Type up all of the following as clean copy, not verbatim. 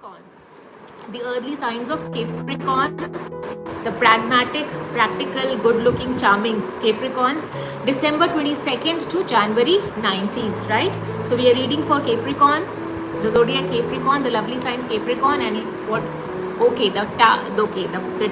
Capricorn. The early signs of Capricorn, the pragmatic, practical, good-looking, charming Capricorns, December 22nd to January 19th, right? So we are reading for Capricorn, the zodiac Capricorn, the lovely signs Capricorn, and what? Okay, the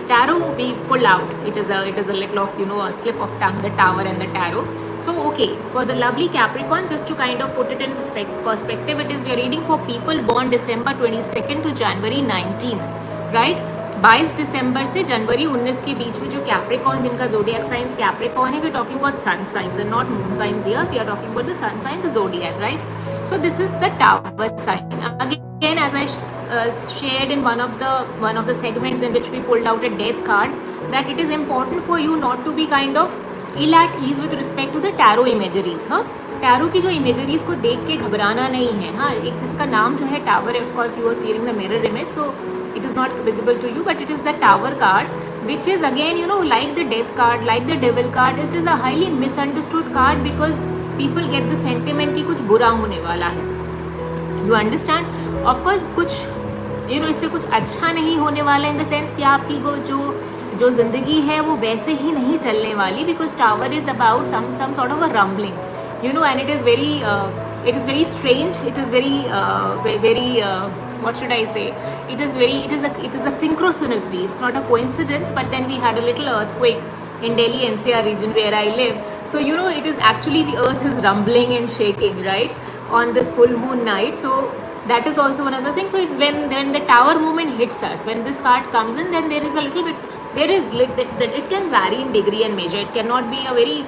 tarot we pull out. It is a little of a slip of tongue, the tower and the tarot. So okay, for the lovely Capricorn, just to kind of put it in perspective, it is we are reading for people born December 22nd to January 19th, right? 22 दिसंबर से जनवरी 19 के बीच में जो Capricorn जिनका zodiac science Capricorn है, we are talking about sun science and not moon science here, we are talking about the sun sign, the zodiac, right? So this is the tower sign. Again, as I shared in one of the segments in which we pulled out a death card, that it is important for you not to be kind of ill at ease with respect to the tarot imageries. हाँ, tarot की जो imageries को देख के घबराना नहीं है. हाँ, एक इसका नाम जो है टावर है, of course you are seeing the mirror image, so it is not visible to you, but it is the tower card, which is again like the death card, like the devil card. It is a highly misunderstood card because people get the sentiment कि कुछ बुरा होने वाला है. You understand? Of course कुछ इससे कुछ अच्छा नहीं होने वाला in the sense कि आपकी जो ज़िंदगी है वो वैसे ही नहीं चलने वाली, because tower is about some sort of a rumbling, and it is very strange. It is very what should I say? It is a synchronicity. It's not a coincidence. But then we had a little earthquake in Delhi NCR region where I live. So it is actually the earth is rumbling and shaking, right, on this full moon night. So that is also one other thing. So it's when the tower moment hits us, when this card comes in, then there is a little bit. That it can vary in degree and measure. It cannot be a very.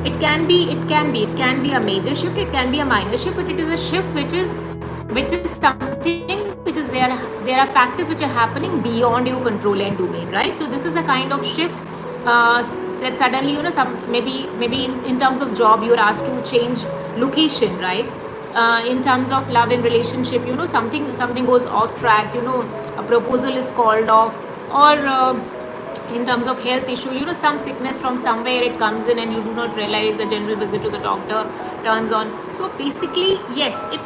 It can be a major shift. It can be a minor shift. But it is a shift which is something which is there are factors which are happening beyond your control and domain, right? So this is a kind of shift that suddenly maybe in terms of job you're asked to change location, right? In terms of love and relationship, something goes off track, a proposal is called off, or in terms of health issue, some sickness from somewhere it comes in and you do not realize, a general visit to the doctor turns on. So basically, yes, it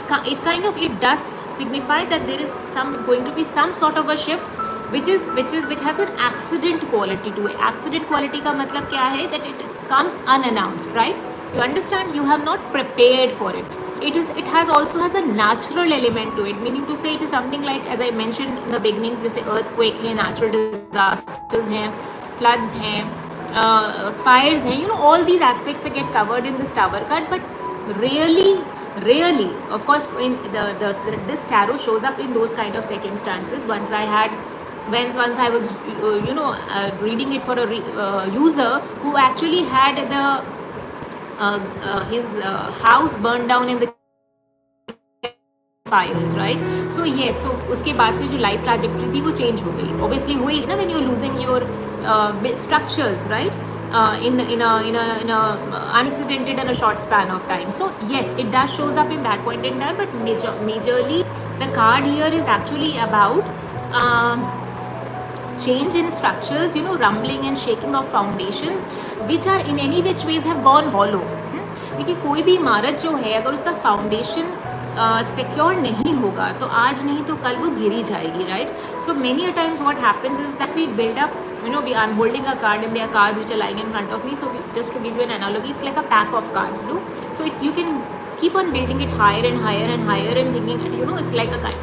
does signify that there is going to be some sort of a shift which has an accident quality to it. Accident quality का मतलब क्या है? That it comes unannounced, right? You understand? You have not prepared for it. It also has a natural element to it, meaning to say it is something like, as I mentioned in the beginning, जैसे earthquake है, natural disasters हैं, floods हैं, fires हैं, all these aspects get covered in this tower card. But really, of course, in this tarot shows up in those kind of circumstances. Once I was reading it for a user who actually had his house burned down in the fires, right? So yes, so उसके बाद से जो life trajectory थी वो change हो गई. Obviously हुई ना, when you're losing your structures, right? In a unprecedented and a short span of time. So yes, it does shows up in that point in time, but majorly the card here is actually about change in structures, rumbling and shaking of foundations which are in any which ways have gone hollow. क्योंकि कोई भी इमारत जो है अगर उसका foundation secure नहीं होगा तो आज नहीं तो कल वो गिरी जाएगी, right? So many a times what happens is that we build up, I am holding a card and there are cards which are lying in front of me. So just to give you an analogy, it's like a pack of cards, no? So you can keep on building it higher and higher and higher and thinking that it's like a kind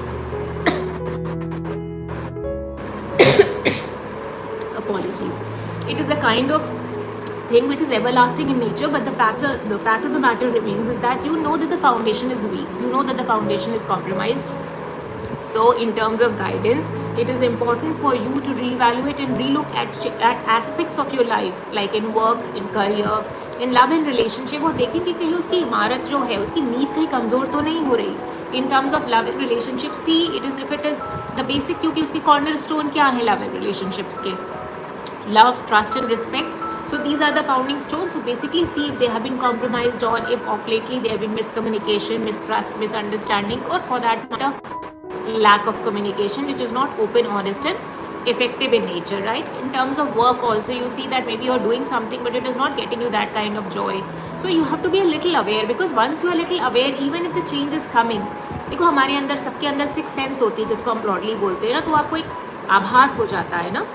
apologies, it is a kind of thing which is everlasting in nature, but the fact of the matter remains is that that the foundation is weak, that the foundation is compromised. So in terms of guidance, it is important for you to reevaluate and relook at aspects of your life, like in work, in career, in love and relationship. वो देखें कि कहीं उसकी इमारत जो है उसकी नींव कहीं कमज़ोर तो नहीं हो रही. In terms of love and relationship, see if it is the basic, क्योंकि उसकी cornerstone क्या है love and relationships के? Love, trust and respect. So these are the founding stones. So basically see if they have been compromised, or if of lately there have been miscommunication, mistrust, misunderstanding, or for that matter lack of communication which is not open, honest and effective in nature, right? In terms of work also, you see that maybe you're doing something but it is not getting you that kind of joy. So you have to be a little aware, because once you are a little aware, even if the change is coming, देखो हमारे अंदर, सबके अंदर 6 sense होती है जिसको हम broadly बोलते हैं ना, तो आपको एक आभास हो जाता है ना,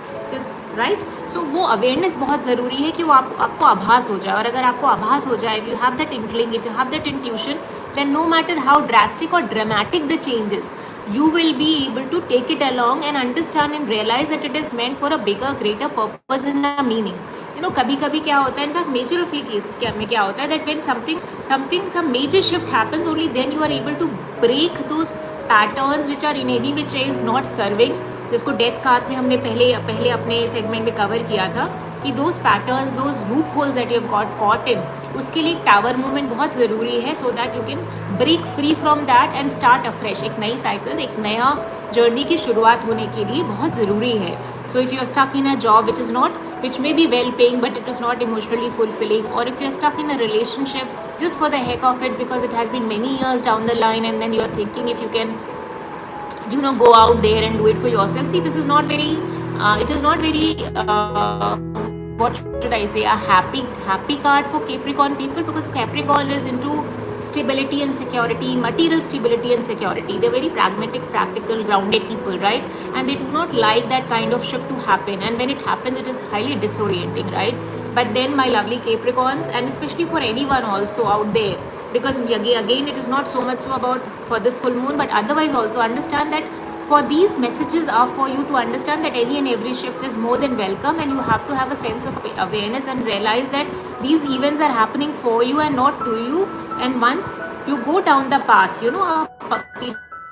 राइट। सो वो अवेयरनेस बहुत ज़रूरी है कि वो आपको आभास हो जाए, और अगर आपको आभास हो जाए, if you have that inkling, if you have that intuition, then no matter how drastic और dramatic the changes, you will be able to take it along and understand and realize that it is meant for a bigger greater purpose and a meaning. You know, कभी कभी क्या होता है, in fact measure of cases में क्या होता है, that when something some major shift happens, only then you are able to break those patterns which are in any which is not serving, जिसको डेथ काथ में हमने पहले अपने सेगमेंट में कवर किया था, कि those patterns, those loop holes that you have got caught in, उसके लिए टावर मूवमेंट बहुत ज़रूरी है, so that you can break free from that and start afresh. एक नई साइकिल, एक नया जर्नी की शुरुआत होने के लिए बहुत ज़रूरी है। So if you are stuck in a job which may be well paying but it is not emotionally fulfilling, or if you're stuck in a relationship just for the heck of it because it has been many years down the line, and then you're thinking if you can go out there and do it for yourself. See, this is not very it is not very what should I say, a happy card for Capricorn people, because Capricorn is into stability and security, material stability and security. They're very pragmatic, practical, grounded people, right? And they do not like that kind of shift to happen, and when it happens it is highly disorienting, right? But then my lovely Capricorns, and especially for anyone also out there, because again it is not so much so about for this full moon, but otherwise also understand that for these messages are for you to understand that any and every shift is more than welcome, and you have to have a sense of awareness and realize that these events are happening for you and not to you. And once you go down the path,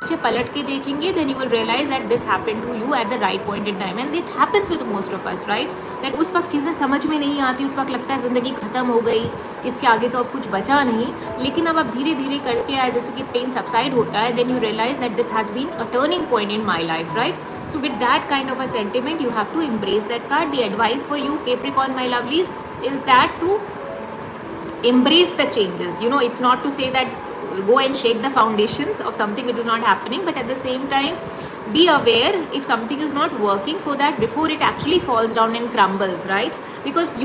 पीछे पलट के देखेंगे, then you will realize that this happened to you at the right point in time, and it happens with most of us, right? That उस वक्त चीज़ें समझ में नहीं आती, उस वक्त लगता है ज़िंदगी ख़त्म हो गई, इसके आगे तो अब कुछ बचा नहीं, लेकिन अब आप धीरे धीरे करके आए, जैसे कि पेन सबसाइड होता है, then you realize that this has been a turning point in my life, right? So with that kind of a sentiment, you have to embrace that card. The advice for you, Capricorn, my lovelies, is that to embrace the changes. It's not to say that go and shake the foundations of something which is not happening, but at the same time be aware if something is not working, so that before it actually falls down and crumbles, right? Because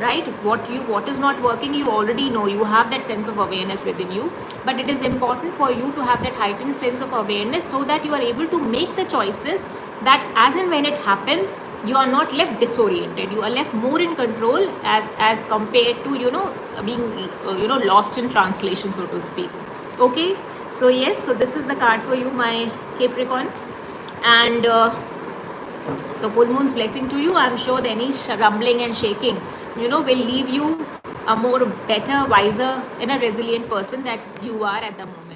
right, what is not working, you already know, you have that sense of awareness within you, but it is important for you to have that heightened sense of awareness, so that you are able to make the choices that as and when it happens, you are not left disoriented, you are left more in control as compared to being lost in translation, so to speak. Okay, so yes, so this is the card for you, my Capricorn, and so full moon's blessing to you. I'm sure that any rumbling and shaking will leave you a more better, wiser and a resilient person that you are at the moment.